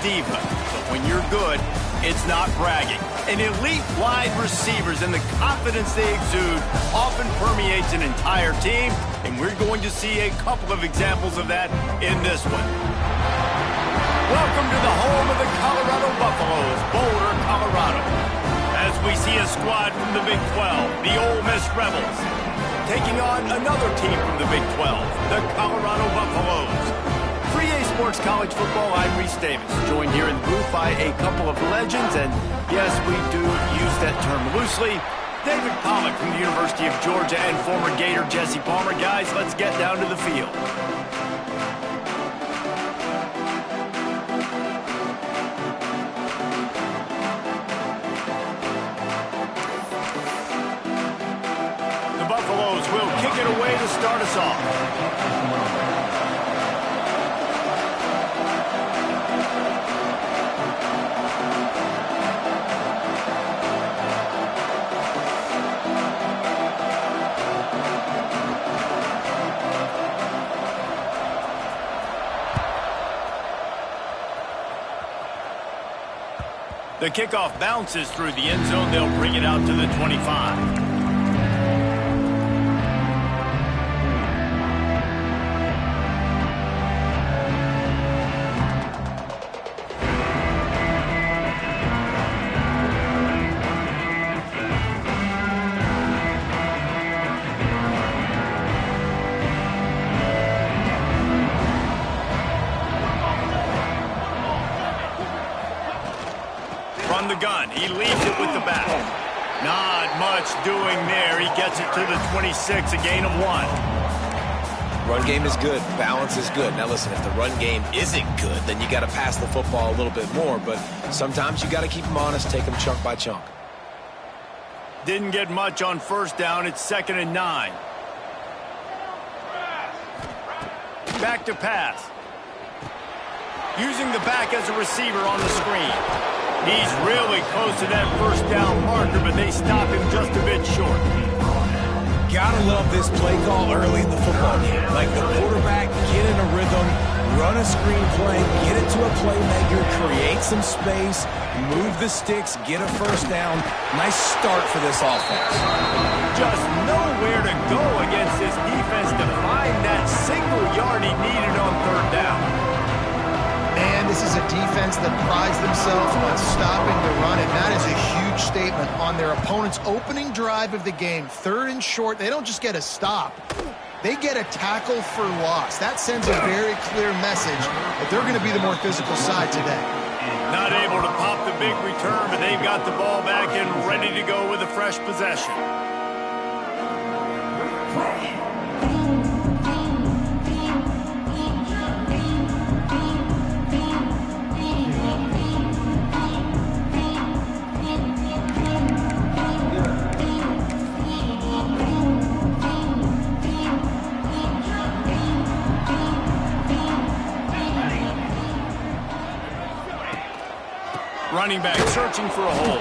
diva, but when you're good, it's not bragging. And elite wide receivers and the confidence they exude often permeates an entire team, and we're going to see a couple of examples of that in this one. Welcome to the home of the Colorado Buffaloes, Boulder, Colorado. As we see a squad from the Big 12, the Ole Miss Rebels, taking on another team from the Big 12, the Colorado Buffaloes. 3A Sports College Football, I'm Reese Davis, joined here in the booth by a couple of legends, and yes, we do use that term loosely. David Pollock from the University of Georgia and former Gator Jesse Palmer. Guys, let's get down to the field. The Buffaloes will kick it away to start us off. The kickoff bounces through the end zone. They'll bring it out to the 25. From the gun, he leaves it with the back. Not much doing there. He gets it to the 26, a gain of 1. Run game is good. Balance is good. Now listen, if the run game isn't good, then you got to pass the football a little bit more. But sometimes you got to keep them honest, take them chunk by chunk. Didn't get much on first down. It's 2nd and 9. Back to pass. Using the back as a receiver on the screen. He's really close to that first down marker, but they stop him just a bit short. Gotta love this play call early in the football game. Like the quarterback, get in a rhythm, run a screen play, get it to a playmaker, create some space, move the sticks, get a first down. Nice start for this offense. Just nowhere to go against this defense to find that single yard he needed on third down. Man, this is a defense that prides themselves on stopping the run, and that is a huge statement on their opponent's opening drive of the game. 3rd and short, they don't just get a stop. They get a tackle for loss. That sends a very clear message that they're going to be the more physical side today. Not able to pop the big return, but they've got the ball back and ready to go with a fresh possession. Running back searching for a hole.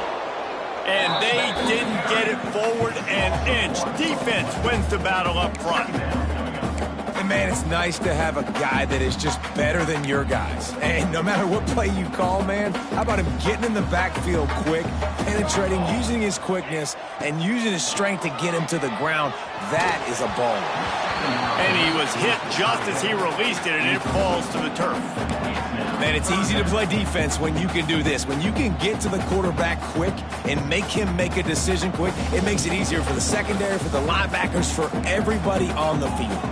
And they didn't get it forward an inch. Defense wins the battle up front. And man, it's nice to have a guy that is just better than your guys. And no matter what play you call, man, how about him getting in the backfield quick, penetrating, using his quickness, and using his strength to get him to the ground. That is a ball. And he was hit just as he released it, and it falls to the turf. Man, it's easy to play defense when you can do this. When you can get to the quarterback quick and make him make a decision quick, it makes it easier for the secondary, for the linebackers, for everybody on the field.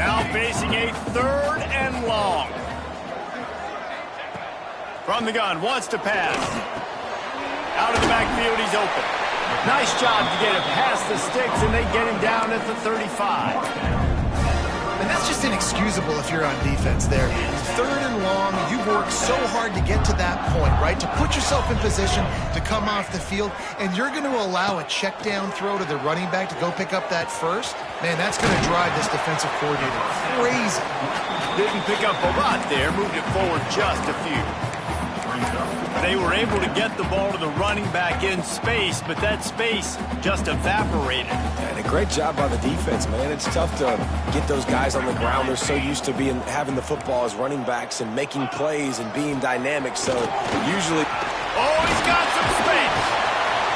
Now facing a 3rd and long. From the gun, wants to pass. Out of the backfield, he's open. Nice job to get him past the sticks, and they get him down at the 35. And that's just inexcusable if you're on defense there. 3rd and long, you've worked so hard to get to that point, right? To put yourself in position to come off the field, and you're going to allow a check down throw to the running back to go pick up that first? Man, that's going to drive this defensive coordinator crazy. Didn't pick up a lot there, moved it forward just a few. they were able to get the ball to the running back in space, but that space just evaporated. And a great job by the defense, man. It's tough to get those guys on the ground. They're so used to having the football as running backs and making plays and being dynamic. So usually... Oh, he's got some space.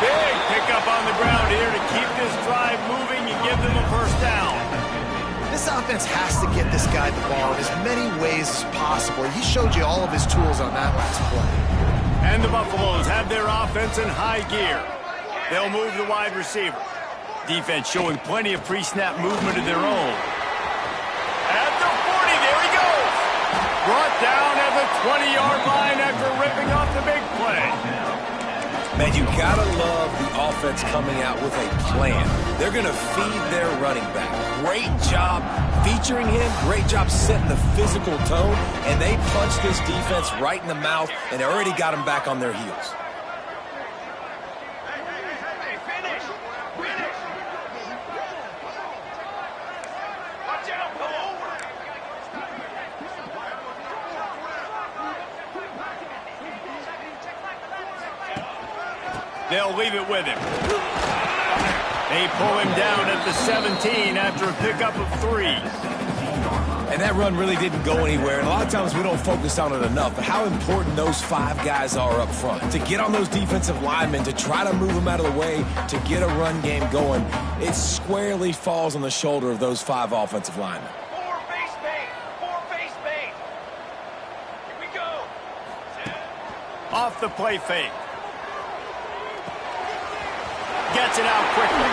Big pickup on the ground here to keep this drive moving and give them a first down. This offense has to get this guy the ball in as many ways as possible. He showed you all of his tools on that last play. And the Buffaloes have their offense in high gear. They'll move the wide receiver. Defense showing plenty of pre-snap movement of their own. At the 40, there he goes. Brought down at the 20-yard line after ripping off the big play. Man, you gotta love the offense coming out with a plan. They're gonna feed their running back. Great job featuring him. Great job setting the physical tone. And they punched this defense right in the mouth, and they already got them back on their heels. They'll leave it with him. They pull him down at the 17 after a pickup of 3. And that run really didn't go anywhere. And a lot of times we don't focus on it enough. But how important those 5 guys are up front. To get on those defensive linemen, to try to move them out of the way, to get a run game going, it squarely falls on the shoulder of those 5 offensive linemen. 4 base bait. 4 base bait. Here we go. Off the play fake. Gets it out quickly.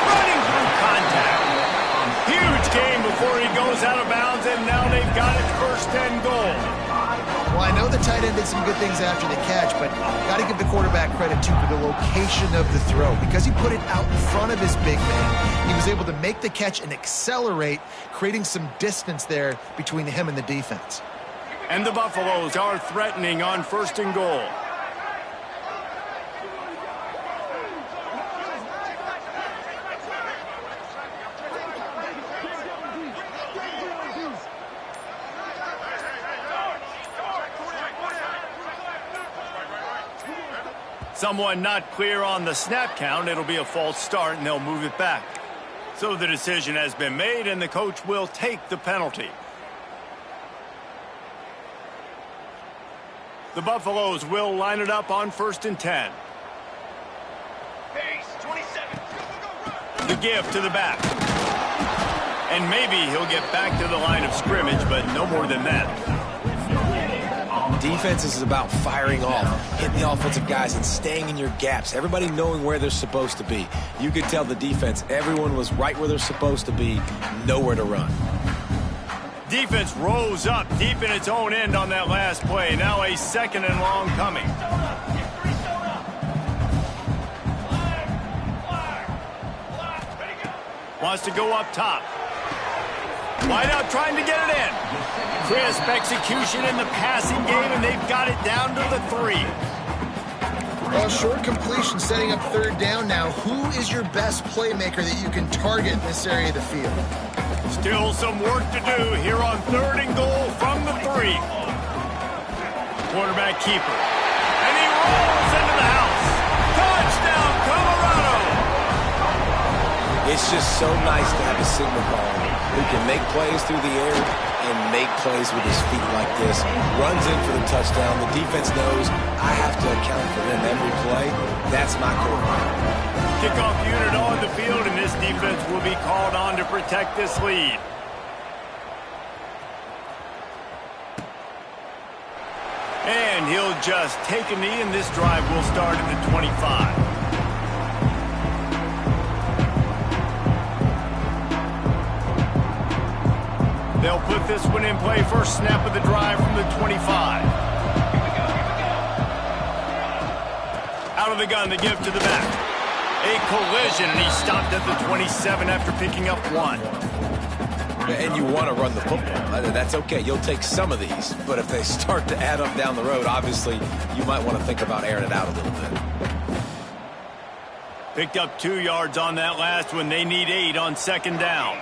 Running through contact. Huge game before he goes out of bounds, and now they've got it first and goal. Well, I know the tight end did some good things after the catch, but got to give the quarterback credit, too, for the location of the throw. Because he put it out in front of his big man, he was able to make the catch and accelerate, creating some distance there between him and the defense. And the Buffaloes are threatening on first and goal. Someone not clear on the snap count. It'll be a false start, and they'll move it back. So the decision has been made, and the coach will take the penalty. The Buffaloes will line it up on first and 10. Pace, 27. The give to the back. And maybe he'll get back to the line of scrimmage, but no more than that. Defense is about firing off, hitting the offensive guys and staying in your gaps. Everybody knowing where they're supposed to be. You could tell the defense, everyone was right where they're supposed to be, nowhere to run. Defense rose up deep in its own end on that last play. Now a second and long coming. Wants to go up top. Wide out trying to get it in. Crisp execution in the passing game, and they've got it down to the 3. Well, short completion setting up third down now. Who is your best playmaker that you can target in this area of the field? Still some work to do here on third and goal from the 3. Quarterback keeper. And he rolls into the house. Touchdown, Colorado! It's just so nice to have a signal caller who can make plays through the air and make plays with his feet like this. Runs in for the touchdown. The defense knows I have to account for them every play. That's my quarterback. Kickoff unit on the field, and this defense will be called on to protect this lead. And he'll just take a knee, and this drive will start at the 25. They'll put this one in play. First snap of the drive from the 25. Out of the gun, the give to the back. A collision, and he stopped at the 27 after picking up 1. And you want to run the football. That's okay. You'll take some of these. But if they start to add up down the road, obviously, you might want to think about airing it out a little bit. Picked up 2 yards on that last one. They need 8 on second down.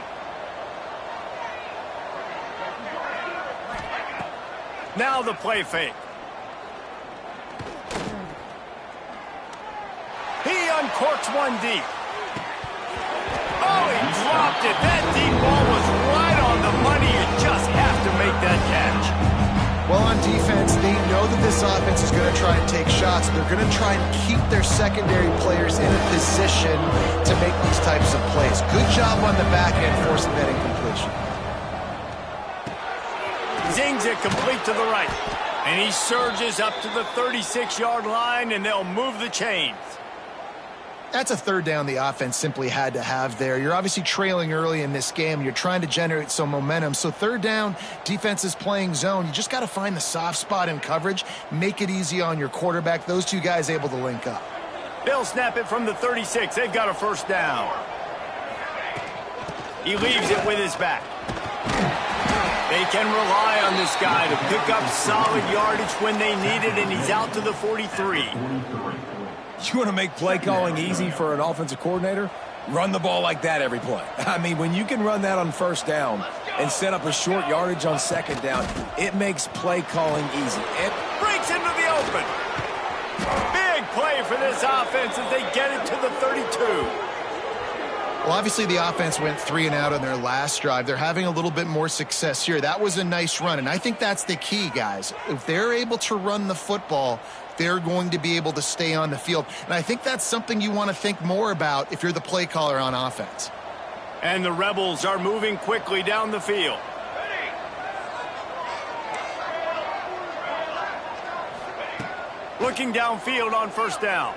Now the play fake. uncorks one deep. Oh, he dropped it. That deep ball was right on the money. You just have to make that catch. Well, on defense, they know that this offense is going to try and take shots. They're going to try and keep their secondary players in a position to make these types of plays. Good job on the back end forcing that incompletion. Zings it complete to the right. And he surges up to the 36-yard line, and they'll move the chains. That's a third down the offense simply had to have there. You're obviously trailing early in this game. You're trying to generate some momentum. So third down, defense is playing zone. You just got to find the soft spot in coverage. Make it easy on your quarterback. Those two guys able to link up. They'll snap it from the 36. They've got a first down. He leaves it with his back. They can rely on this guy to pick up solid yardage when they need it, and he's out to the 43. You want to make play calling easy for an offensive coordinator? Run the ball like that every play. I mean, when you can run that on first down and set up a short yardage on second down, it makes play calling easy. It breaks into the open. Big play for this offense as they get it to the 32. Well, obviously the offense went 3 and out on their last drive. They're having a little bit more success here. That was a nice run, and I think that's the key, guys. If they're able to run the football, they're going to be able to stay on the field. And I think that's something you want to think more about if you're the play caller on offense. And the Rebels are moving quickly down the field. Looking downfield on first down.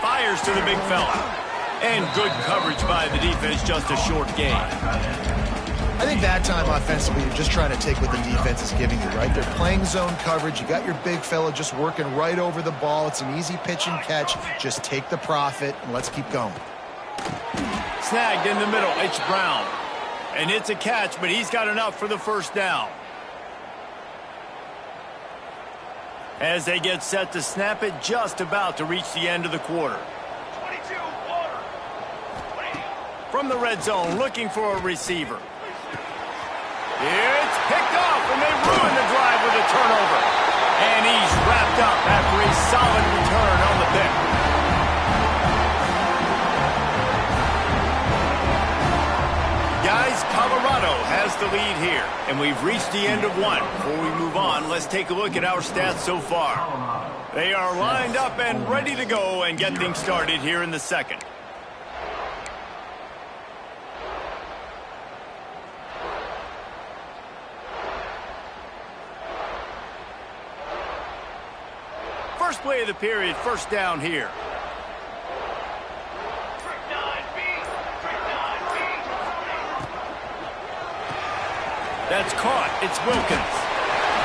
Fires to the big fella. And good coverage by the defense, just a short gain. I think that time offensively, you're just trying to take what the defense is giving you, right? They're playing zone coverage. You got your big fella just working right over the ball. It's an easy pitch and catch. Just take the profit, and let's keep going. Snagged in the middle. It's Brown. And it's a catch, but he's got enough for the first down. As they get set to snap it, just about to reach the end of the quarter. From the red zone, looking for a receiver. It's picked off, and they ruin the drive with a turnover. And he's wrapped up after a solid return on the pick. Guys, Colorado has the lead here, and we've reached the end of one. Before we move on, let's take a look at our stats so far. They are lined up and ready to go and get things started here in the second. First play of the period, first down here. That's caught. It's Wilkins.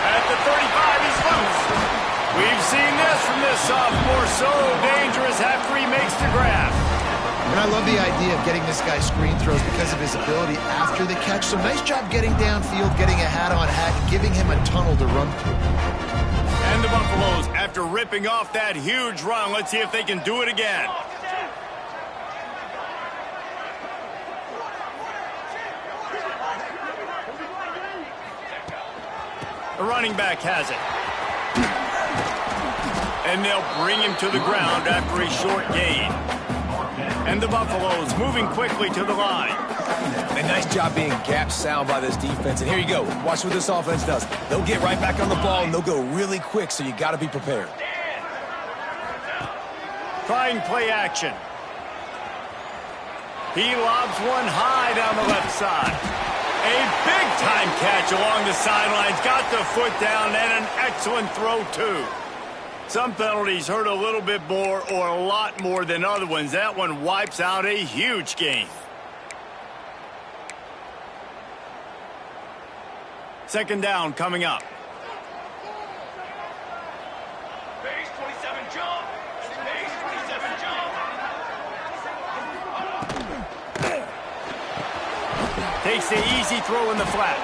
At the 35, he's loose. We've seen this from this sophomore. So dangerous after he makes the grab. And I love the idea of getting this guy screen throws because of his ability after the catch. So nice job getting downfield, getting a hat-on-hat, and giving him a tunnel to run through. And the Buffaloes, after ripping off that huge run, let's see if they can do it again. The running back has it. And they'll bring him to the ground after a short gain. And the Buffaloes moving quickly to the line. A nice job being gap sound by this defense. And here you go. Watch what this offense does. They'll get right back on the ball, and they'll go really quick, so you got to be prepared. Trying play action. He lobs one high down the left side. A big-time catch along the sidelines. Got the foot down, and an excellent throw, too. Some penalties hurt a little bit more or a lot more than other ones. That one wipes out a huge gain. Second down coming up. Base 27 jump. Base 27 jump. Takes the easy throw in the flat.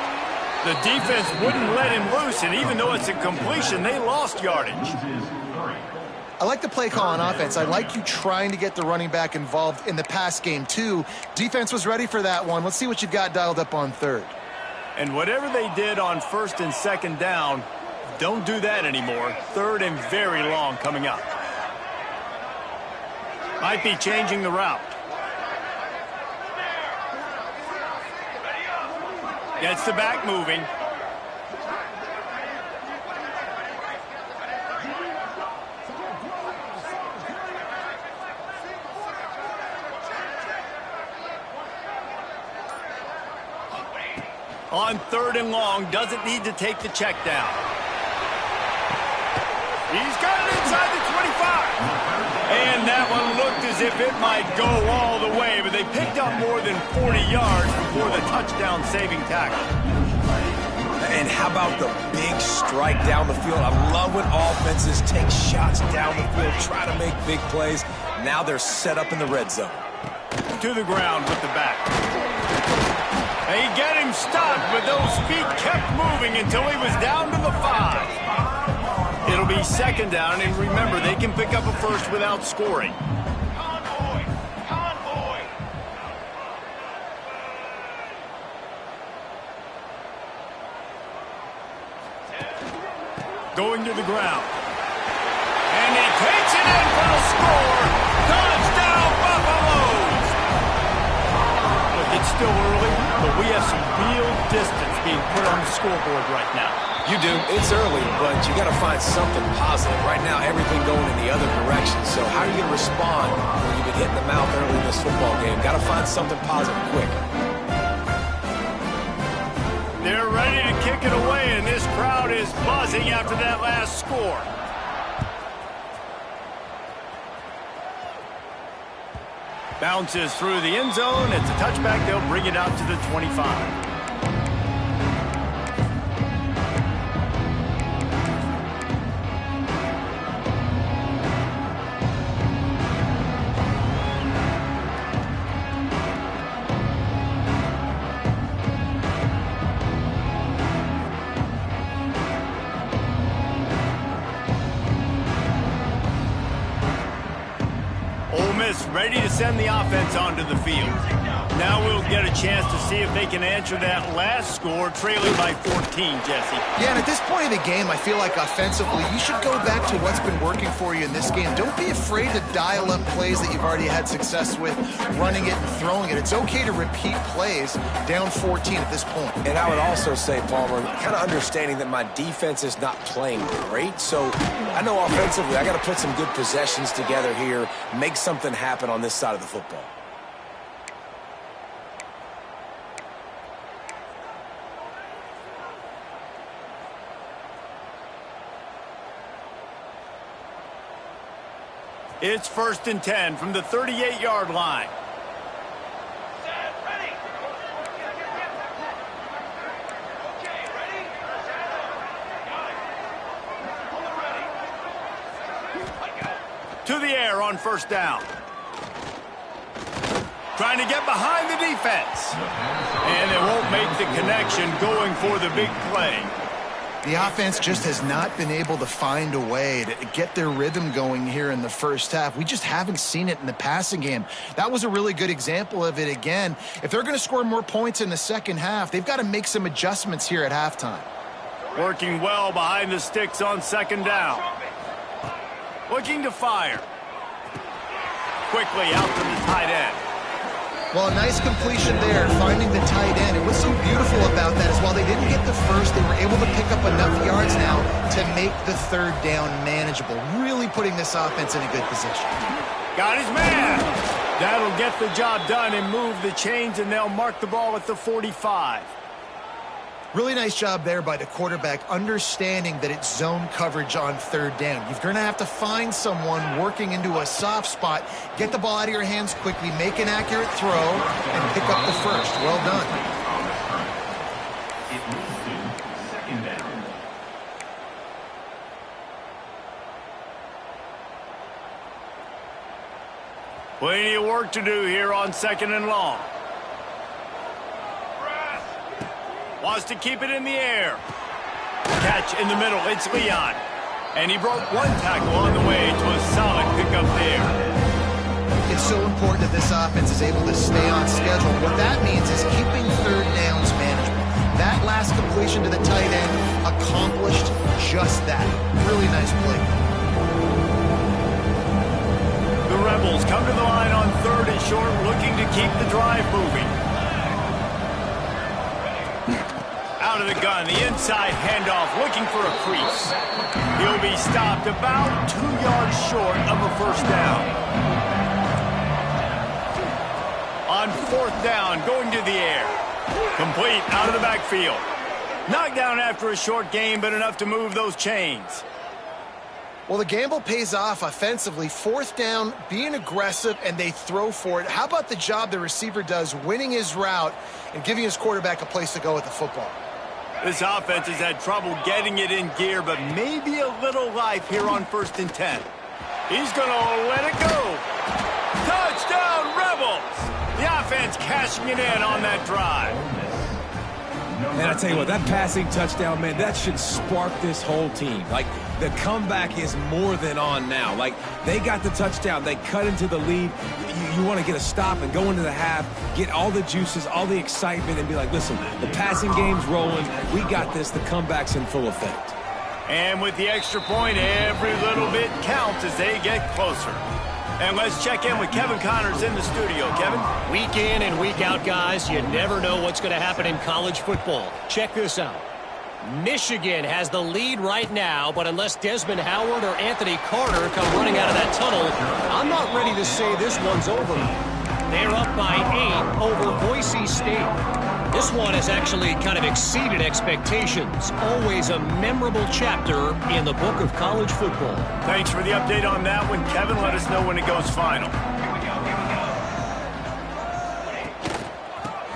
The defense wouldn't let him loose, and even though it's a completion, they lost yardage. I like the play call on offense. I like you trying to get the running back involved in the pass game, too. Defense was ready for that one. Let's see what you've got dialed up on third. And whatever they did on first and second down, don't do that anymore. Third and very long coming up. Might be changing the route. Gets the back moving. On 3rd and long, doesn't need to take the check down. He's got it inside the 25. And that one looked as if it might go all the way, but they picked up more than 40 yards before the touchdown-saving tackle. And how about the big strike down the field? I love when offenses take shots down the field, try to make big plays. Now they're set up in the red zone. To the ground with the back. They get him stopped, but those feet kept moving until he was down to the 5. It'll be 2nd down, and remember, they can pick up a first without scoring. Convoy! Convoy! Going to the ground. And he takes it in for the score. Touchdown, Buffaloes! Look, it's still early, but we have some real distance being put on the scoreboard right now. You do. It's early, but you got to find something positive. Right now, everything going in the other direction. So how are you going to respond when you've been hitting the mouth early in this football game? Got to find something positive quick. They're ready to kick it away, and this crowd is buzzing after that last score. Bounces through the end zone. It's a touchback. They'll bring it out to the 25. Ole Miss ready to send the offense onto the field. Now we'll get a chance to see if they can answer that last score, trailing by 14, Jesse. Yeah, and at this point of the game, I feel like offensively, you should go back to what's been working for you in this game. Don't be afraid to dial up plays that you've already had success with, running it and throwing it. It's okay to repeat plays down 14 at this point. And I would also say, Palmer, kind of understanding that my defense is not playing great. So I know offensively, I got to put some good possessions together here, make something happen on this side of the football. It's 1st and 10 from the 38-yard line. Set, ready! Okay, ready? Set up. Got it. Hold it ready. I got it. To the air on 1st down. Trying to get behind the defense. And they won't make the connection, going for the big play. The offense just has not been able to find a way to get their rhythm going here in the first half. We just haven't seen it in the passing game. That was a really good example of it again. If they're going to score more points in the second half, they've got to make some adjustments here at halftime. Working well behind the sticks on 2nd down. Looking to fire. Quickly out to the tight end. Well, a nice completion there, finding the tight end. And what's so beautiful about that is while they didn't get the first, they were able to pick up enough yards now to make the 3rd down manageable, really putting this offense in a good position. Got his man. That'll get the job done and move the chains, and they'll mark the ball at the 45. Really nice job there by the quarterback, understanding that it's zone coverage on 3rd down. You're going to have to find someone working into a soft spot, get the ball out of your hands quickly, make an accurate throw, and pick up the first. Well done. Plenty of work to do here on 2nd and long. Wants to keep it in the air. Catch in the middle. It's Leon. And he broke one tackle on the way to a solid pickup there. It's so important that this offense is able to stay on schedule. What that means is keeping 3rd downs manageable. That last completion to the tight end accomplished just that. Really nice play. The Rebels come to the short, looking to keep the drive moving. Out of the gun, the inside handoff, looking for a crease. He'll be stopped about 2 yards short of a first down. On fourth down, going to the air. Complete out of the backfield. Knocked down after a short gain, but enough to move those chains. Well, the gamble pays off offensively. Fourth down, being aggressive, and they throw for it. How about the job the receiver does winning his route and giving his quarterback a place to go with the football? This offense has had trouble getting it in gear, but maybe a little life here on 1st and 10. He's going to let it go. Touchdown, Rebels! The offense cashing it in on that drive. And I tell you what, that passing touchdown, man, that should spark this whole team. Like, the comeback is more than on now. Like, they got the touchdown. They cut into the lead. You want to get a stop and go into the half, get all the juices, all the excitement, and be like, listen, the passing game's rolling. We got this. The comeback's in full effect. And with the extra point, every little bit counts as they get closer. And let's check in with Kevin Connors in the studio. Kevin? Week in and week out, guys, you never know what's going to happen in college football. Check this out. Michigan has the lead right now, but unless Desmond Howard or Anthony Carter come running out of that tunnel, I'm not ready to say this one's over. They're up by 8 over Boise State. This one has actually kind of exceeded expectations. Always a memorable chapter in the book of college football. Thanks for the update on that one, Kevin. Let us know when it goes final.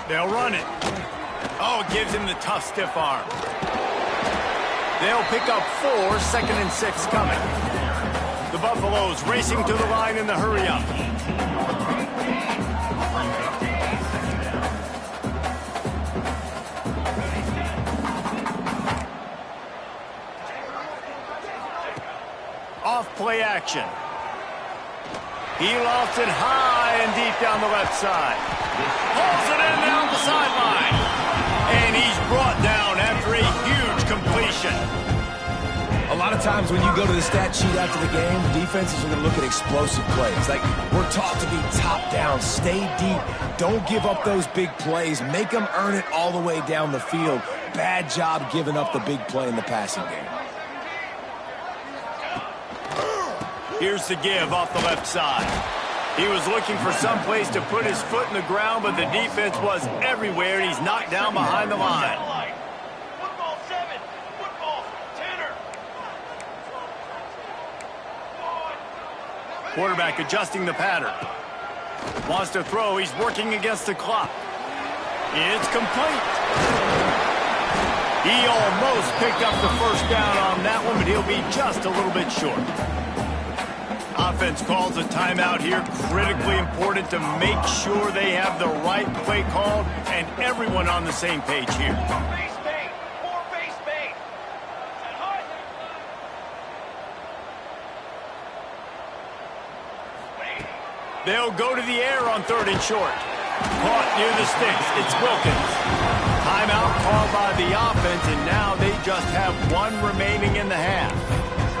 They'll run it. Oh, it gives him the tough, stiff arm. They'll pick up 4, 2nd and 6 coming. The Buffaloes racing to the line in the hurry-up. Off play action. He lofts it high and deep down the left side. Pulls it in down the sideline. And he's brought down after a huge completion. A lot of times when you go to the stat sheet after the game, defenses are going to look at explosive plays. Like, we're taught to be top down, stay deep, don't give up those big plays, make them earn it all the way down the field. Bad job giving up the big play in the passing game. Here's the give off the left side. He was looking for some place to put his foot in the ground, but the defense was everywhere, and he's knocked down behind the line. Football 7, football 10er. Quarterback adjusting the pattern. Wants to throw. He's working against the clock. It's complete. He almost picked up the first down on that one, but he'll be just a little bit short. Offense calls a timeout here. Critically important to make sure they have the right play called and everyone on the same page here. Base bait, 4 base bait. Set high. They'll go to the air on 3rd and short. Caught near the sticks. It's Wilkins. Timeout called by the offense, and now they just have 1 remaining in the half.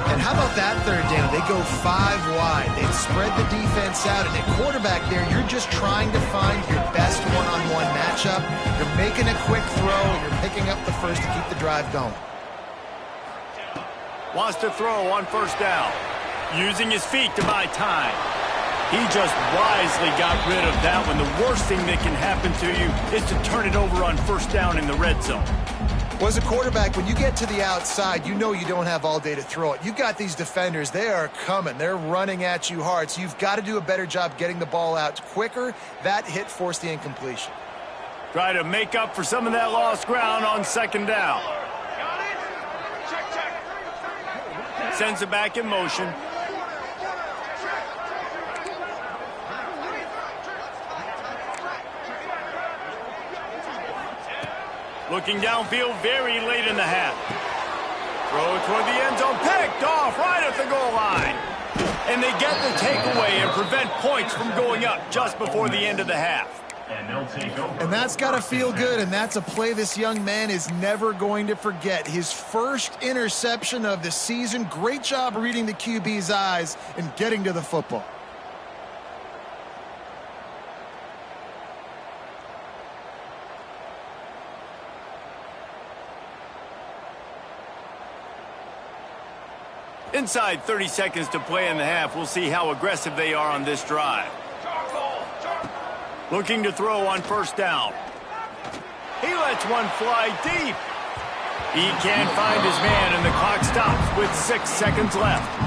And how about that 3rd down? They go 5 wide. They've spread the defense out, and at quarterback there, you're just trying to find your best one-on-one matchup. You're making a quick throw, and you're picking up the first to keep the drive going. Wants to throw on 1st down. Using his feet to buy time. He just wisely got rid of that one. The worst thing that can happen to you is to turn it over on 1st down in the red zone. Well, as a quarterback, when you get to the outside, you know you don't have all day to throw it. You've got these defenders. They are coming. They're running at you hard. So you've got to do a better job getting the ball out quicker. That hit forced the incompletion. Try to make up for some of that lost ground on 2nd down. Got it? Check, check. Sends it back in motion. Looking downfield very late in the half. Throw it toward the end zone. Picked off right at the goal line. And they get the takeaway and prevent points from going up just before the end of the half. And that's got to feel good, and that's a play this young man is never going to forget. His first interception of the season. Great job reading the QB's eyes and getting to the football. Inside 30 seconds to play in the half. We'll see how aggressive they are on this drive. Looking to throw on first down. He lets one fly deep. He can't find his man, and the clock stops with 6 seconds left.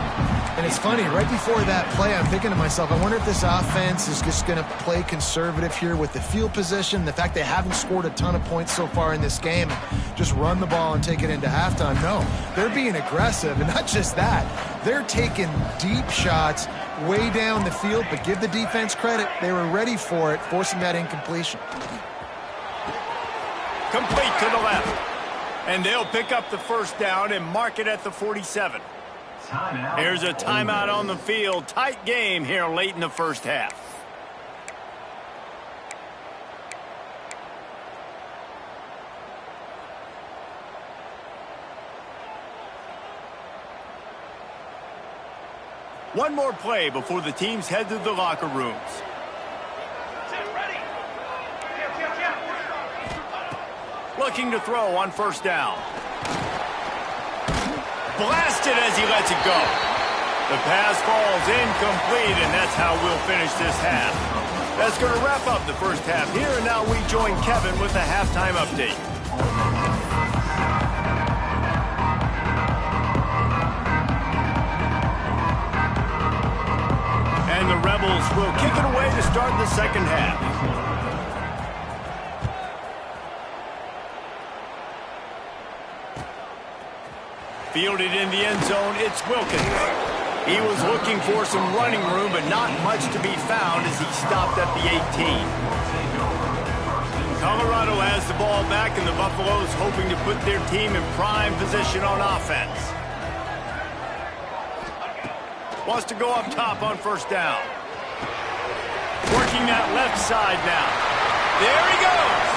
And it's funny, right before that play, I'm thinking to myself, I wonder if this offense is just going to play conservative here with the field position, the fact they haven't scored a ton of points so far in this game, and just run the ball and take it into halftime. No, they're being aggressive, and not just that. They're taking deep shots way down the field, but give the defense credit. They were ready for it, forcing that incompletion. Complete to the left. And they'll pick up the first down and mark it at the 47. Here's a timeout on the field. Tight game here late in the first half. One more play before the teams head to the locker rooms. Looking to throw on first down. Blasted as he lets it go. The pass falls incomplete, and that's how we'll finish this half. That's going to wrap up the first half here, and now we join Kevin with the halftime update. And the Rebels will kick it away to start the second half. Fielded in the end zone, it's Wilkins. He was looking for some running room, but not much to be found as he stopped at the 18. Colorado has the ball back, and the Buffaloes hoping to put their team in prime position on offense. Wants to go up top on first down. Working that left side now. There he goes.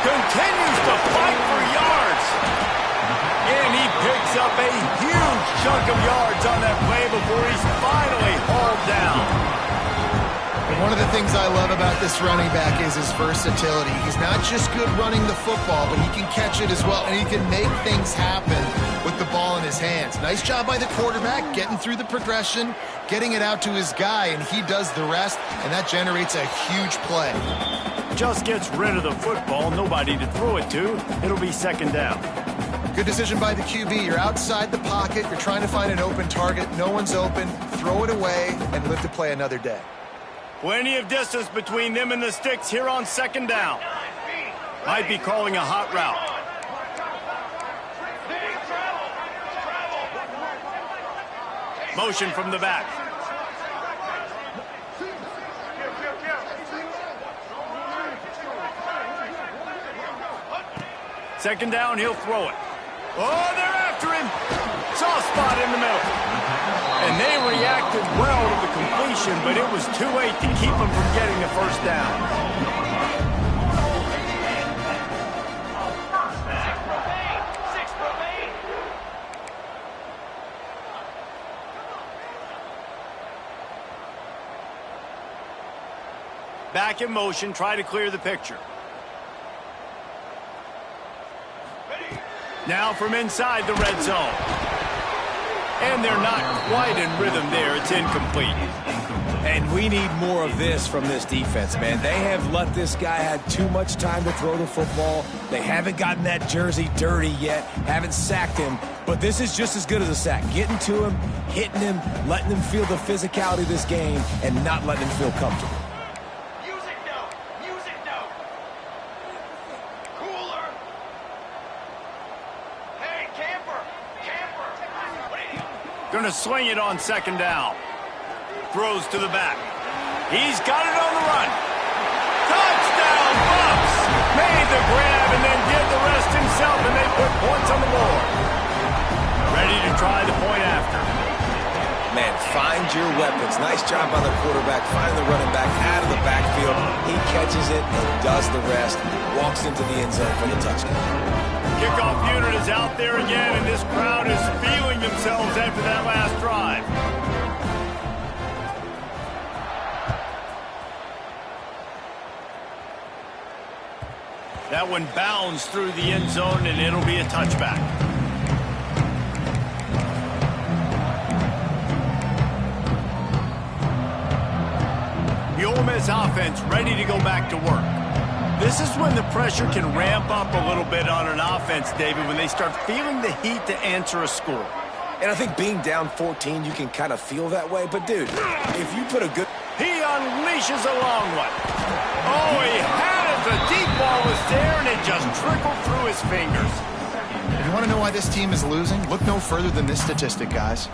Continues to fight for yards. And he picks up a huge chunk of yards on that play before he's finally hauled down. And one of the things I love about this running back is his versatility. He's not just good running the football, but he can catch it as well, and he can make things happen with the ball in his hands. Nice job by the quarterback, getting through the progression, getting it out to his guy, and he does the rest, and that generates a huge play. Just gets rid of the football, nobody to throw it to. It'll be second down. Good decision by the QB. You're outside the pocket. You're trying to find an open target. No one's open. Throw it away and live to play another day. Plenty of distance between them and the sticks here on second down. Might be calling a hot route. Motion from the back. Second down, he'll throw it. Oh, they're after him. Soft spot in the middle. And they reacted well to the completion, but it was too late to keep them from getting the first down. Back in motion, try to clear the picture. Now from inside the red zone. And they're not quite in rhythm there. It's incomplete. And we need more of this from this defense, man. They have let this guy have too much time to throw the football. They haven't gotten that jersey dirty yet, haven't sacked him. But this is just as good as a sack. Getting to him, hitting him, letting him feel the physicality of this game, and not letting him feel comfortable. Going to swing it on second down. Throws to the back. He's got it on the run. Touchdown, Buffs! Made the grab and then did the rest himself, and they put points on the board. Ready to try the point after. Man, find your weapons. Nice job by the quarterback. Find the running back out of the backfield. He catches it and does the rest. Walks into the end zone for the touchdown. Kickoff unit is out there again, and this crowd is feeling themselves after that last drive. That one bounds through the end zone, and it'll be a touchback. this offense ready to go back to work. This is when the pressure can ramp up a little bit on an offense, David, when they start feeling the heat to answer a score. And I think being down 14, you can kind of feel that way. But, dude, if you put a good... He unleashes a long one. Oh, he had it. The deep ball was there, and it just trickled through his fingers. If you want to know why this team is losing, look no further than this statistic, guys.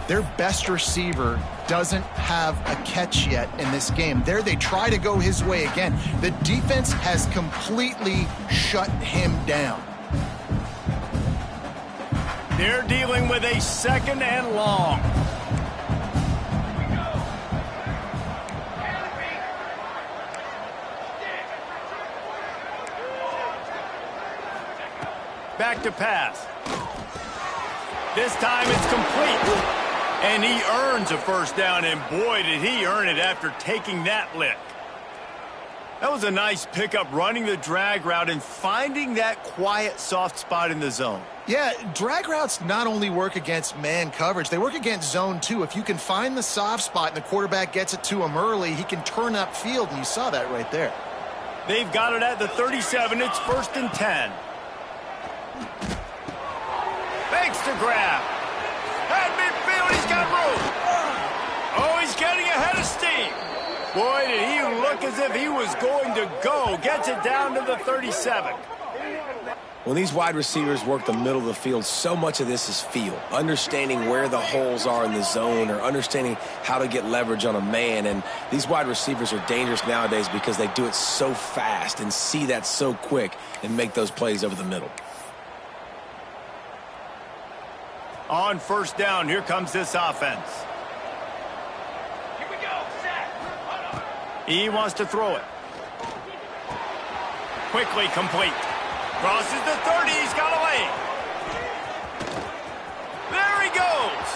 Their best receiver doesn't have a catch yet in this game. There they try to go his way again. The defense has completely shut him down. They're dealing with a second and long. Back to pass. This time it's complete. And he earns a first down, and boy, did he earn it after taking that lick. That was a nice pickup, running the drag route and finding that quiet, soft spot in the zone. Yeah, drag routes not only work against man coverage, they work against zone too. If you can find the soft spot and the quarterback gets it to him early, he can turn upfield, and you saw that right there. They've got it at the 37. It's 1st and 10. Fakes to grab. At midfield, he's got room. Oh, he's getting ahead of steam. Boy, did he look as if he was going to go. Gets it down to the 37. When these wide receivers work the middle of the field, so much of this is feel. Understanding where the holes are in the zone or understanding how to get leverage on a man. And these wide receivers are dangerous nowadays because they do it so fast and see that so quick and make those plays over the middle. On 1st down, here comes this offense. Here we go. Set. He wants to throw it. Quickly complete. Crosses the 30. He's got a lane. There he goes.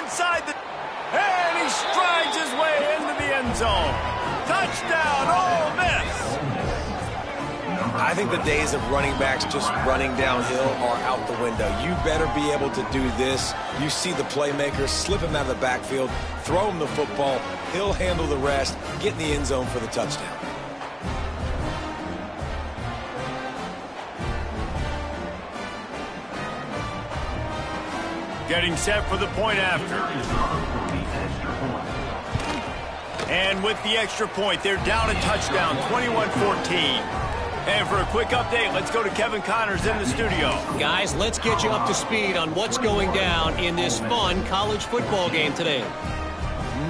Inside the... And he strides his way into the end zone. Touchdown, Ole Miss. I think the days of running backs just running downhill are out the window. You better be able to do this. You see the playmaker, slip him out of the backfield, throw him the football, he'll handle the rest, get in the end zone for the touchdown. Getting set for the point after. And with the extra point, they're down a touchdown, 21-14. And for a quick update, let's go to Kevin Connors in the studio. Guys, let's get you up to speed on what's going down in this fun college football game today.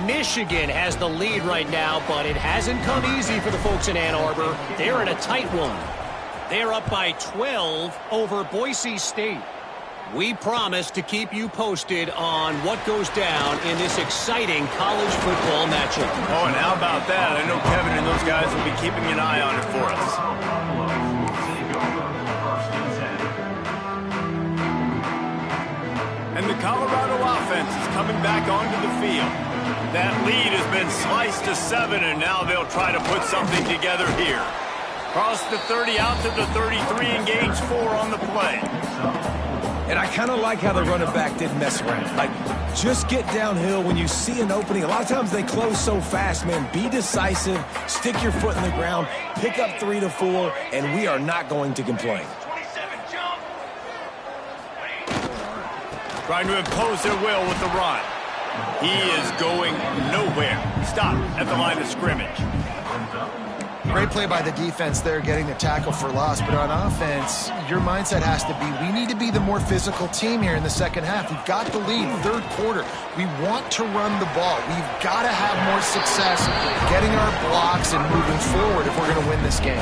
Michigan has the lead right now, but it hasn't come easy for the folks in Ann Arbor. They're in a tight one. They're up by 12 over Boise State. We promise to keep you posted on what goes down in this exciting college football matchup. Oh, and how about that? I know Kevin and those guys will be keeping an eye on it for us. And the Colorado offense is coming back onto the field. That lead has been sliced to 7, and now they'll try to put something together here. Cross the 30 out to the 33 and gains 4 on the play. And I kind of like how the running back didn't mess around. Like, just get downhill when you see an opening. A lot of times they close so fast, man. Be decisive, stick your foot in the ground, pick up 3 to 4, and we are not going to complain. 27, jump. Trying to impose their will with the run. He is going nowhere. Stop at the line of scrimmage. Great play by the defense there, getting the tackle for loss. But on offense, your mindset has to be, we need to be the more physical team here in the second half. We've got the lead, 3rd quarter. We want to run the ball. We've got to have more success getting our blocks and moving forward if we're going to win this game.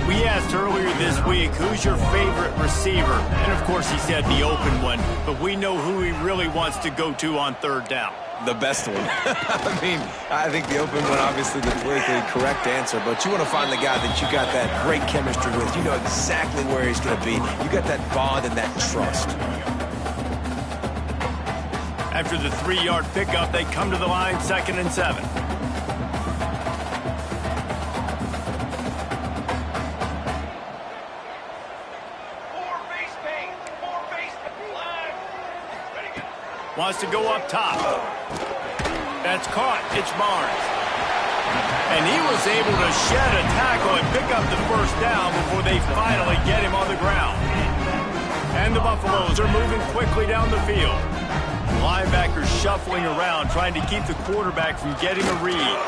We asked earlier this week, who's your favorite receiver? And, of course, he said the open one. But we know who he really wants to go to on 3rd down. The best one. I mean, I think the open one, obviously the politically correct answer, but you want to find the guy that you got that great chemistry with. You know exactly where he's going to be. You got that bond and that trust. After the 3-yard pickup, they come to the line, 2nd and 7. Wants to go up top. That's caught. It's Barnes. And he was able to shed a tackle and pick up the first down before they finally get him on the ground. And the Buffaloes are moving quickly down the field. Linebackers shuffling around, trying to keep the quarterback from getting a read.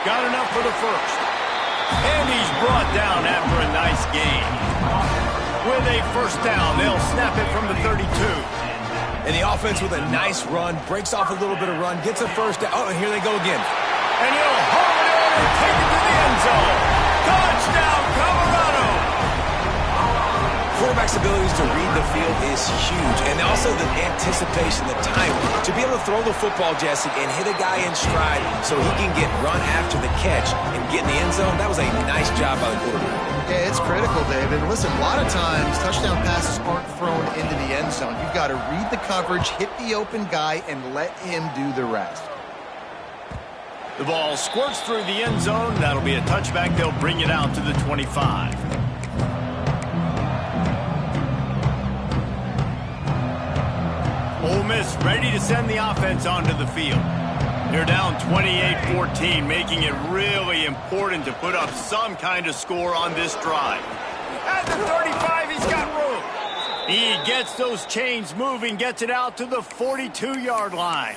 Got enough for the first. And he's brought down after a nice gain. With a first down, they'll snap it from the 32. And the offense with a nice run, breaks off a little bit of run, gets a first down. Oh, and here they go again. And he'll haul it in and take it to the end zone. Touchdown, Colorado! Quarterback's abilities to read the field is huge. And also the anticipation, the time. To be able to throw the football, Jesse, and hit a guy in stride so he can get run after the catch and get in the end zone, that was a nice job by the quarterback. Yeah, it's critical, David. Listen, a lot of times touchdown passes aren't thrown into the end zone. You've got to read the coverage, hit the open guy, and let him do the rest. The ball squirts through the end zone. That'll be a touchback. They'll bring it out to the 25. Ole Miss ready to send the offense onto the field. They're down 28-14, making it really important to put up some kind of score on this drive. At the 35, he's got room. He gets those chains moving, gets it out to the 42-yard line.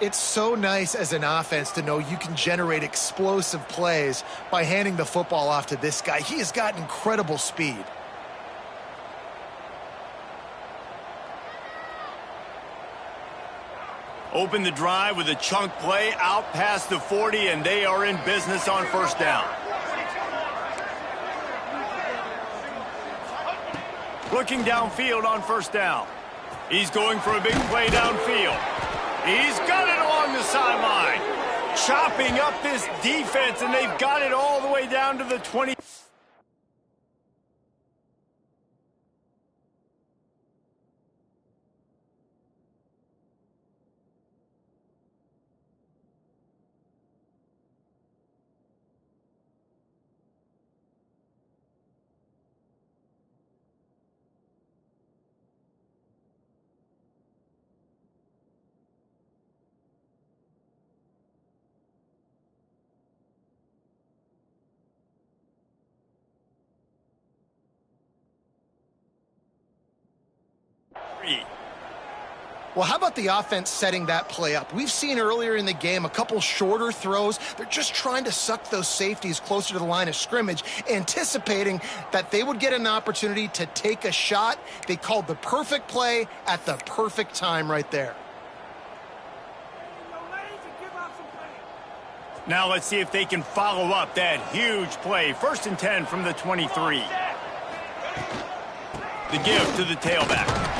It's so nice as an offense to know you can generate explosive plays by handing the football off to this guy. He has got incredible speed. Open the drive with a chunk play out past the 40, and they are in business on first down. Looking downfield on first down. He's going for a big play downfield. He's got it along the sideline. Chopping up this defense, and they've got it all the way down to the 20. Well, how about the offense setting that play up? We've seen earlier in the game a couple shorter throws. They're just trying to suck those safeties closer to the line of scrimmage, anticipating that they would get an opportunity to take a shot. They called the perfect play at the perfect time right there. Now let's see if they can follow up that huge play. 1st and 10 from the 23. The give to the tailback.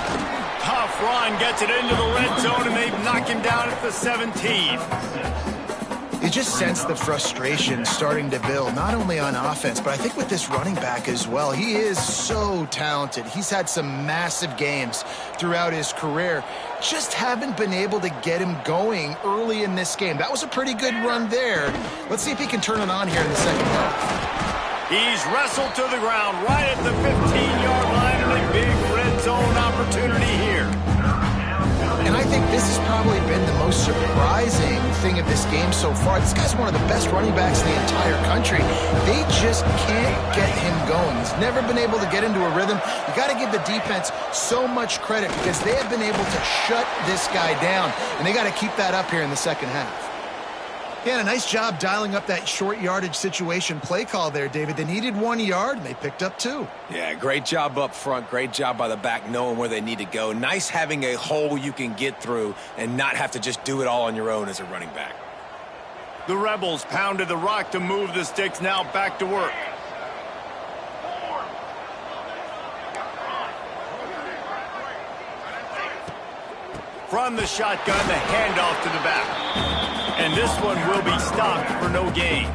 Tough run, gets it into the red zone, and they've knocked him down at the 17. You just sense the frustration starting to build, not only on offense, but I think with this running back as well. He is so talented. He's had some massive games throughout his career. Just haven't been able to get him going early in this game. That was a pretty good run there. Let's see if he can turn it on here in the second half. He's wrestled to the ground right at the 15-yard line, and a big red zone opportunity here. And I think this has probably been the most surprising thing of this game so far. This guy's one of the best running backs in the entire country. They just can't get him going. He's never been able to get into a rhythm. You got to give the defense so much credit because they have been able to shut this guy down, and they got to keep that up here in the second half. Yeah, and a nice job dialing up that short yardage situation play call there, David. They needed 1 yard, and they picked up 2. Yeah, great job up front. Great job by the back knowing where they need to go. Nice having a hole you can get through and not have to just do it all on your own as a running back. The Rebels pounded the rock to move the sticks. Now back to work. From the shotgun, the handoff to the back. And this one will be stopped for no gain.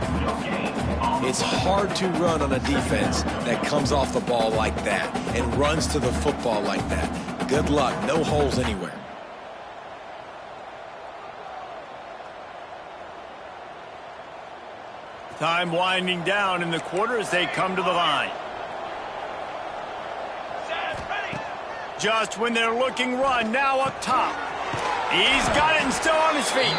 It's hard to run on a defense that comes off the ball like that and runs to the football like that. Good luck. No holes anywhere. Time winding down in the quarter as they come to the line. Just when they're looking run, now up top. He's got it and still on his feet.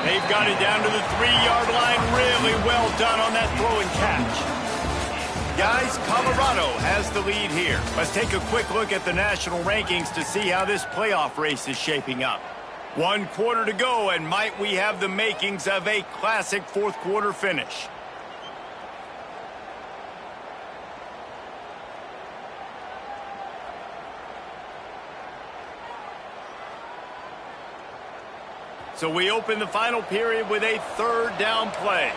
They've got it down to the 3-yard line. Really well done on that throw and catch. Guys, Colorado has the lead here. Let's take a quick look at the national rankings to see how this playoff race is shaping up. 1 quarter to go, and might we have the makings of a classic fourth quarter finish. So we open the final period with a 3rd down play.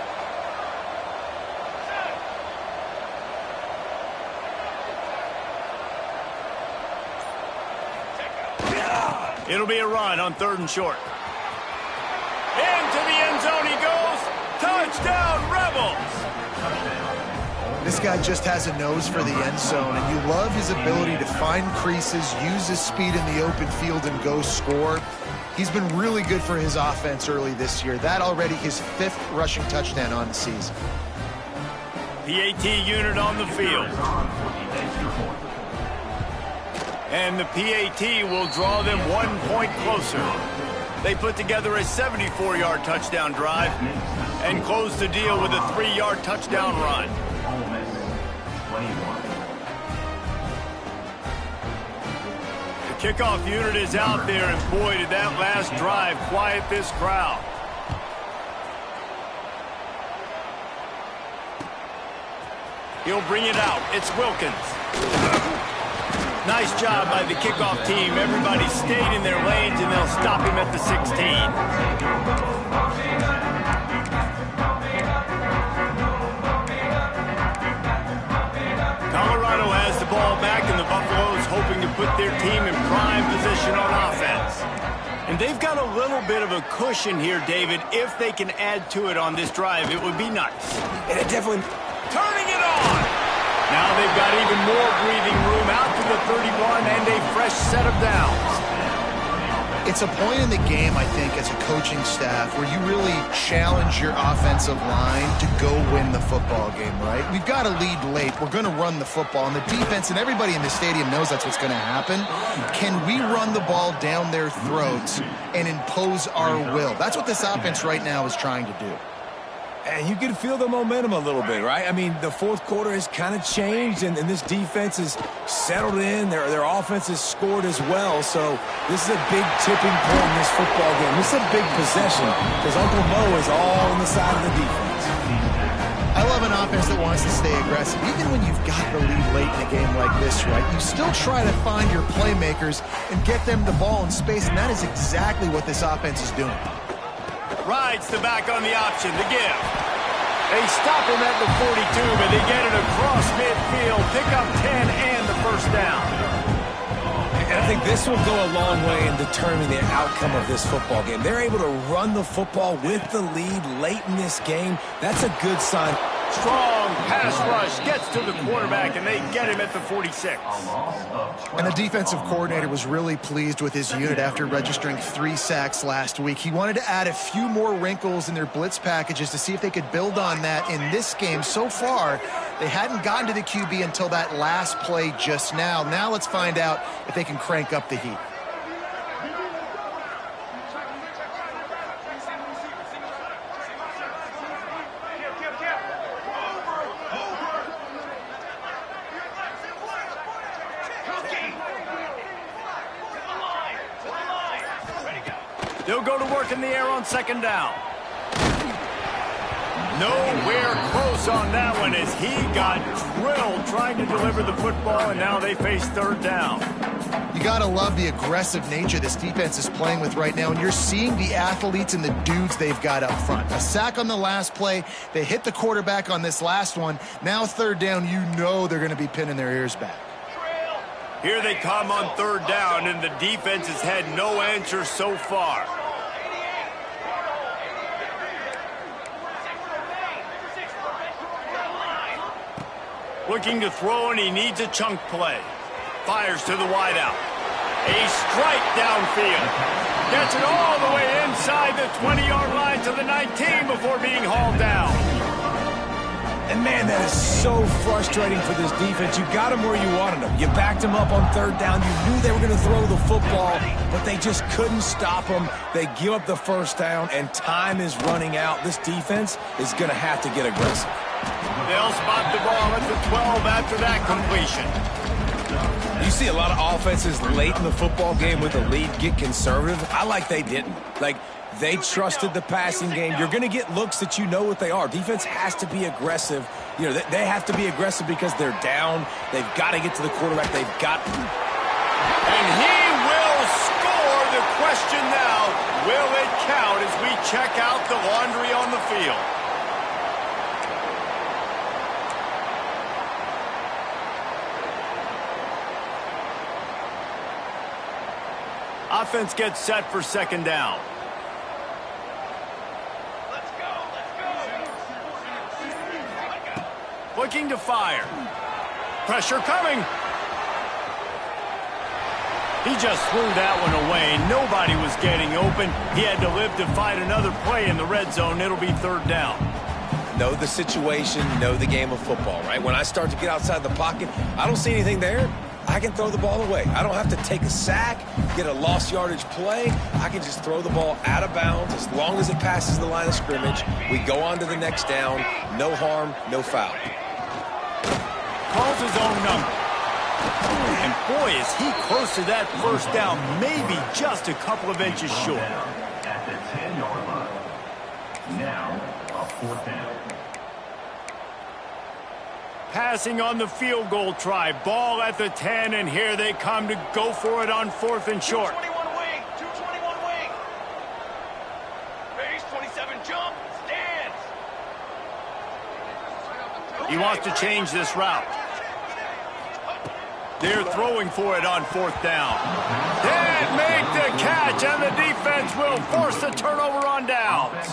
It'll be a run on 3rd and short. Into the end zone he goes. Touchdown, Rebels! This guy just has a nose for the end zone, and you love his ability to find creases, use his speed in the open field, and go score. He's been really good for his offense early this year. That already his 5th rushing touchdown on the season. PAT unit on the field. And the PAT will draw them 1 point closer. They put together a 74-yard touchdown drive and close the deal with a 3-yard touchdown run. The kickoff unit is out there, and boy, did that last drive quiet this crowd. He'll bring it out. It's Wilkins. Nice job by the kickoff team. Everybody stayed in their lanes, and they'll stop him at the 16. Colorado has the ball back, and the Buffaloes hoping to put their team in prime position on offense. And they've got a little bit of a cushion here, David. If they can add to it on this drive, it would be nice. And it definitely... Turning it on! Now they've got even more breathing room out to the 31 and a fresh set of downs. It's a point in the game, I think, as a coaching staff where you really challenge your offensive line to go win the football game, right? We've got to lead late. We're going to run the football. And the defense and everybody in the stadium knows that's what's going to happen. Can we run the ball down their throats and impose our will? That's what this offense right now is trying to do. And you can feel the momentum a little bit, right? I mean, the fourth quarter has kind of changed, and this defense is settled in. Their offense has scored as well. So this is a big tipping point in this football game. This is a big possession because Uncle Mo is all on the side of the defense. I love an offense that wants to stay aggressive. Even when you've got the lead late in a game like this, right, you still try to find your playmakers and get them the ball in space, and that is exactly what this offense is doing. Rides the back on the option, the give. They stop him at the 42, but they get it across midfield, pick up 10 and the first down. And I think this will go a long way in determining the outcome of this football game. They're able to run the football with the lead late in this game. That's a good sign. Strong pass rush gets to the quarterback, and they get him at the 46. And the defensive coordinator was really pleased with his unit after registering 3 sacks last week. He wanted to add a few more wrinkles in their blitz packages to see if they could build on that in this game. So far, they hadn't gotten to the QB until that last play just now. Now let's find out if they can crank up the heat. They'll go to work in the air on 2nd down. Nowhere close on that one as he got drilled trying to deliver the football, and now they face 3rd down. You got to love the aggressive nature this defense is playing with right now, and you're seeing the athletes and the dudes they've got up front. A sack on the last play. They hit the quarterback on this last one. Now 3rd down, you know they're going to be pinning their ears back. Here they come on 3rd down, and the defense has had no answer so far. Looking to throw, and he needs a chunk play. Fires to the wideout. A strike downfield. Gets it all the way inside the 20-yard line to the 19 before being hauled down. And, man, that is so frustrating for this defense. You got them where you wanted them. You backed them up on third down. You knew they were going to throw the football, but they just couldn't stop them. They give up the first down, and time is running out. This defense is going to have to get aggressive. They'll spot the ball at the 12 after that completion. You see a lot of offenses late in the football game with the lead get conservative. I like they didn't. Like, they trusted the passing game. You're going to get looks that you know what they are. Defense has to be aggressive. You know, they have to be aggressive because they're down. They've got to get to the quarterback. They've got to. And he will score. The question now, will it count as we check out the laundry on the field? Offense gets set for second down. Looking to fire. Pressure coming. He just threw that one away. Nobody was getting open. He had to live to fight another play in the red zone. It'll be third down. Know the situation, know the game of football, right? When I start to get outside the pocket, I don't see anything there. I can throw the ball away. I don't have to take a sack, get a lost yardage play. I can just throw the ball out of bounds as long as it passes the line of scrimmage. We go on to the next down. No harm, no foul. Calls his own number. And boy, is he close to that first down, maybe just a couple of inches short. At the 10-yard line. Now, a fourth down. Passing on the field goal try. Ball at the 10, and here they come to go for it on fourth and short. 221 wing. 221 wing. Base 27 jump. Stands. He wants to change this route. They're throwing for it on fourth down. Did make the catch, and the defense will force the turnover on downs.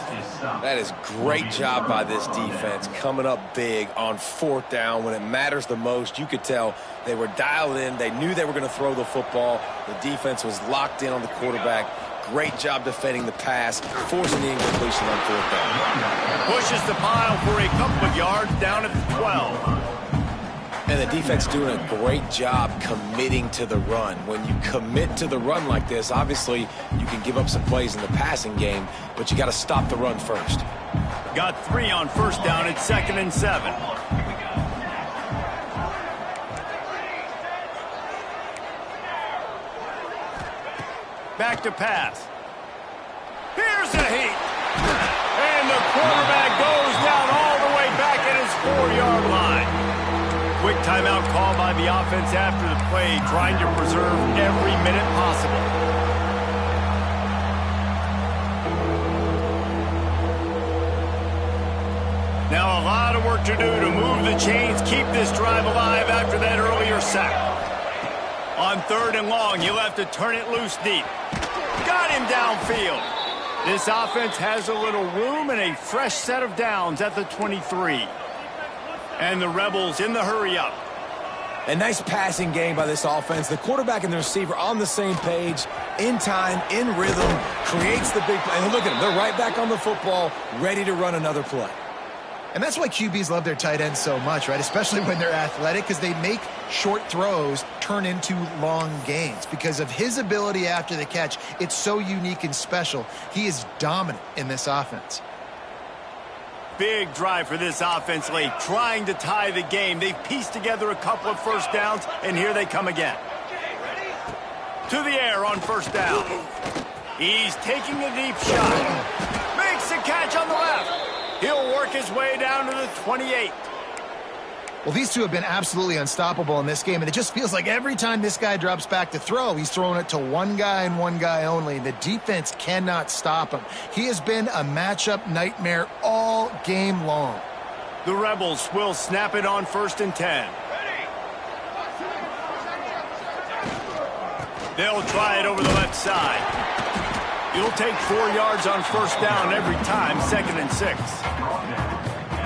That is great job by this defense, coming up big on fourth down when it matters the most. You could tell they were dialed in. They knew they were going to throw the football. The defense was locked in on the quarterback. Great job defending the pass, forcing the incompletion on fourth down. Pushes the pile for a couple of yards down at the 12. And the defense doing a great job committing to the run. When you commit to the run like this, obviously you can give up some plays in the passing game, but you got to stop the run first. Got 3 on first down at 2nd and 7. Back to pass. Here's the heat. And the quarterback goes down all the way back at his 4-yard line. Quick timeout call by the offense after the play, trying to preserve every minute possible. Now a lot of work to do to move the chains, keep this drive alive after that earlier sack. On 3rd and long, he'll have to turn it loose deep. Got him downfield. This offense has a little room and a fresh set of downs at the 23. And the Rebels in the hurry-up. A nice passing game by this offense. The quarterback and the receiver on the same page, in time, in rhythm, creates the big play. And look at them. They're right back on the football, ready to run another play. And that's why QBs love their tight ends so much, right? Especially when they're athletic, because they make short throws turn into long gains. Because of his ability after the catch, it's so unique and special. He is dominant in this offense. Big drive for this offense late, trying to tie the game. They've pieced together a couple of first downs, and here they come again. To the air on first down. He's taking a deep shot. Makes the catch on the left. He'll work his way down to the 28. Well, these two have been absolutely unstoppable in this game, and it just feels like every time this guy drops back to throw, he's throwing it to one guy and one guy only. The defense cannot stop him. He has been a matchup nightmare all game long. The Rebels will snap it on 1st and 10. They'll try it over the left side. He'll take 4 yards on first down every time, 2nd and 6.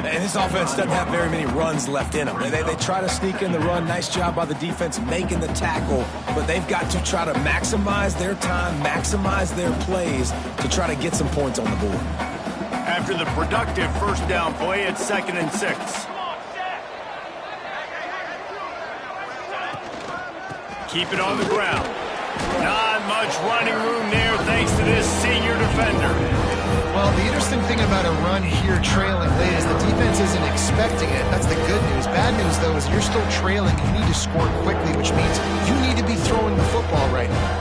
And this offense doesn't have very many runs left in them. They try to sneak in the run. Nice job by the defense making the tackle. But they've got to try to maximize their time, maximize their plays to try to get some points on the board. After the productive first down play, it's 2nd and 6. keep it on the ground. Not much running room there thanks to this senior defender. Well, the interesting thing about a run here trailing late is the defense isn't expecting it. That's the good news. Bad news, though, is you're still trailing. You need to score quickly, which means you need to be throwing the football right now.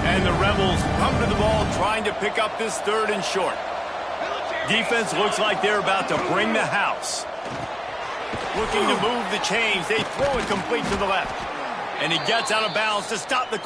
And the Rebels come to the ball trying to pick up this 3rd and short. Defense looks like they're about to bring the house. Looking to move the chains. They throw it complete to the left. And he gets out of bounds to stop the...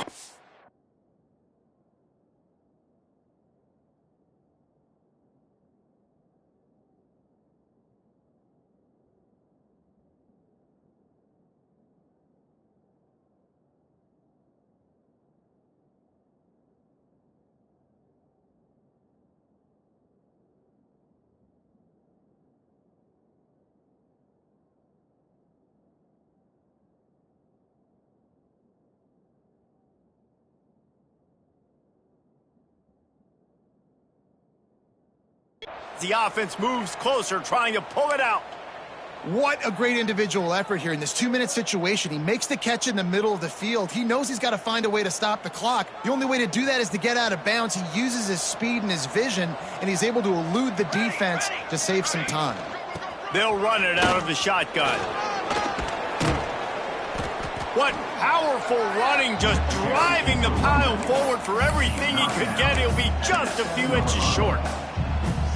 The offense moves closer, trying to pull it out. What a great individual effort here in this 2-minute situation. He makes the catch in the middle of the field. He knows he's got to find a way to stop the clock. The only way to do that is to get out of bounds. He uses his speed and his vision, and he's able to elude the defense to save some time. They'll run it out of the shotgun. What powerful running, just driving the pile forward for everything he could get. He'll be just a few inches short.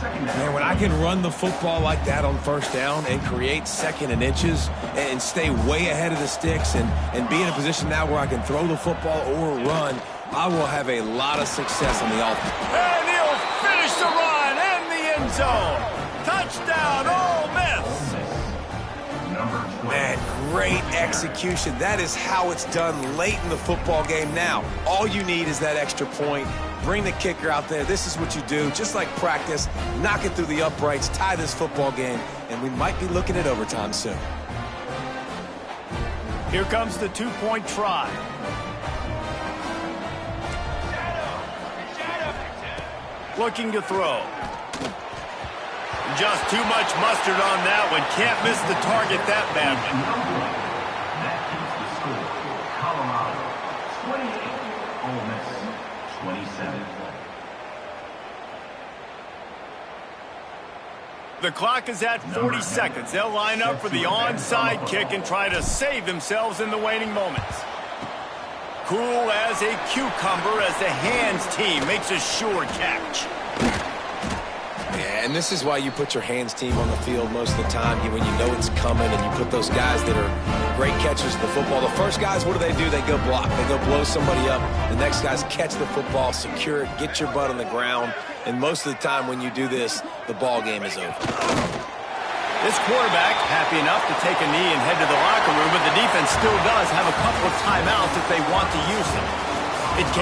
Man, when I can run the football like that on 1st down and create 2nd and inches and stay way ahead of the sticks and be in a position now where I can throw the football or run, I will have a lot of success on the offense. And he'll finish the run in the end zone. Touchdown, Ole Miss. Man, great execution. That is how it's done late in the football game. Now, all you need is that extra point. Bring the kicker out there. This is what you do. Just like practice, knock it through the uprights, tie this football game, and we might be looking at overtime soon. Here comes the 2-point try. Looking to throw. Just too much mustard on that one. Can't miss the target that badly. That keeps the score. Colorado 28, Ole Miss 27. The clock is at 40 seconds. They'll line up for the onside kick and try to save themselves in the waning moments. Cool as a cucumber as the hands team makes a sure catch. Yeah, and this is why you put your hands team on the field most of the time when you know it's coming, and you put those guys that are great catchers of the football. The first guys, what do? They go block. They go blow somebody up. The next guys catch the football, secure it, get your butt on the ground. And most of the time when you do this, the ball game is over. This quarterback happy enough to take a knee and head to the locker room, but the defense still does have a couple of timeouts if they want to use them. It